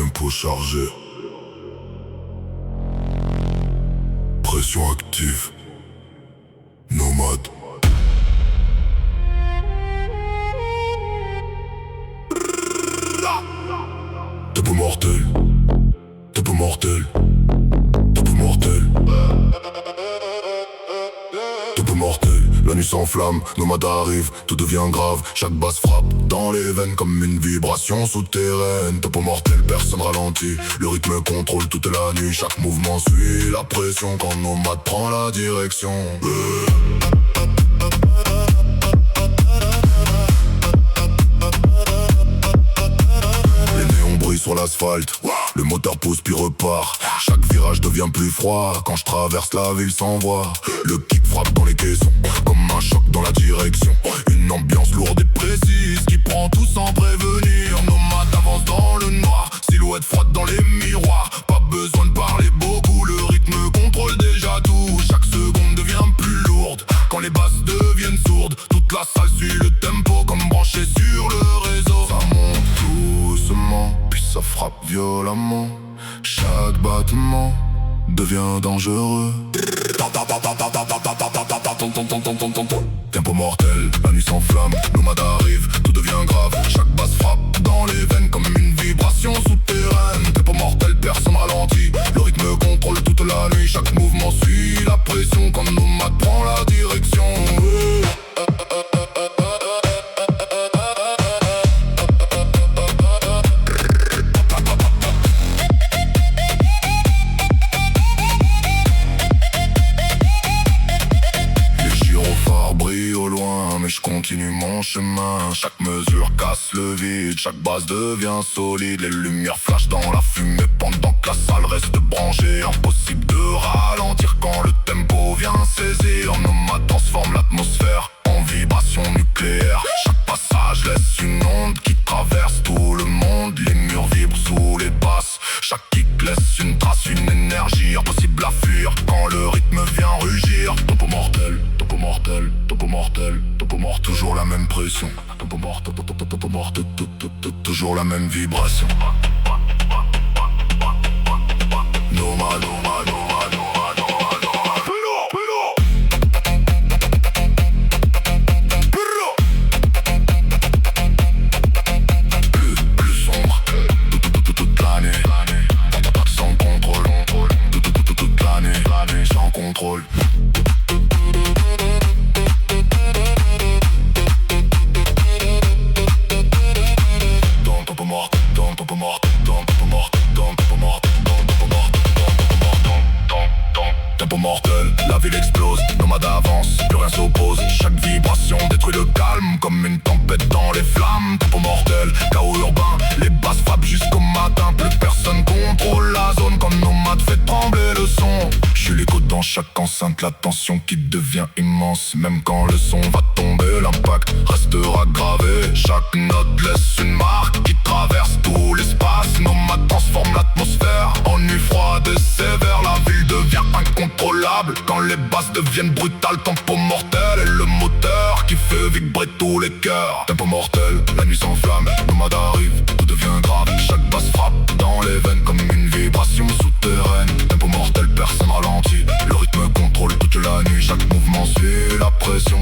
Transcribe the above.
tempo chargé. Pression active. Nomade. Tempo mortel. Tempo mortel. Tempo mortel. Tempo mortel. La nuit s'enflamme, nomade arrive, tout devient grave. Chaque basse frappe dans les veines comme une vibration souterraine. Tempo mortel, personne ralentit. Le rythme contrôle toute la nuit. Chaque mouvement suit la pression quand nomade prend la direction. Sur l'asphalte, le moteur pousse puis repart. Chaque virage devient plus froid. Quand je traverse la ville sans voix, le kick frappe dans les caissons comme un choc dans la direction. Une ambiance lourde et précise qui prend tout sans prévenir. Nomade avance dans le noir, silhouette froide dans les miroirs. Pas besoin de parler beaucoup, le rythme contrôle déjà tout. Chaque seconde devient plus lourde quand les basses deviennent sourdes. Toute la salle suit le tempo comme branché sur le réseau. Ça monte doucement, ça frappe violemment. Chaque battement devient dangereux. Tempo mortel, la nuit s'enflamme, nomade arrive, tout devient grave. Chaque basse frappe dans les veines comme une vibration souterraine. Tempo mortel, personne ralentit. Le rythme contrôle toute la nuit. Chaque mouvement suit la pression quand nomade prend la direction. Je continue mon chemin, chaque mesure casse le vide, chaque base devient solide. Les lumières flashent dans la fumée pendant que la salle reste branchée. Impossible de ralentir quand le tempo vient saisir. Nomade transforme l'atmosphère en vibration nucléaire. Chaque passage laisse une onde qui traverse tout le monde. Les murs vibrent sous les basses, chaque kick laisse une trace, une énergie impossible à fuir quand le rythme vient rugir. Tempo mortel, tempo mortel, tempo mortel, tempo mort, toujours la même pression. Tempo mort, tempo mort, toujours la même vibration. Nomade, nomade, nomade, nomade, nomade. Plus sombre, toute l'année. Sans contrôle, toute l'année. Sans contrôle. Tempo mortel, la ville explose, nomade avance, plus rien s'oppose. Chaque vibration détruit le calme comme une tempête dans les flammes. Tempo mortel, chaos urbain, les basses frappent jusqu'au matin. Plus personne contrôle la zone quand nomade fait trembler le son. Je suis l'écho dans chaque enceinte, la tension qui devient immense. Même quand le son va tomber, l'impact restera gravé. Chaque note laisse une marque qui traverse tout l'espace. Nomade transforme l'atmosphère en nuit froide et sévère. La ville devient incontrôlable quand les basses deviennent brutales. Tempo mortel est le moteur qui fait vibrer tous les cœurs. Tempo mortel, la nuit s'enflamme, nomade arrive, tout devient grave. Chaque basse frappe dans les veines comme une vibration souterraine. Tempo mortel, personne ralentit. Le rythme contrôle toute la nuit. Chaque mouvement suit la pression.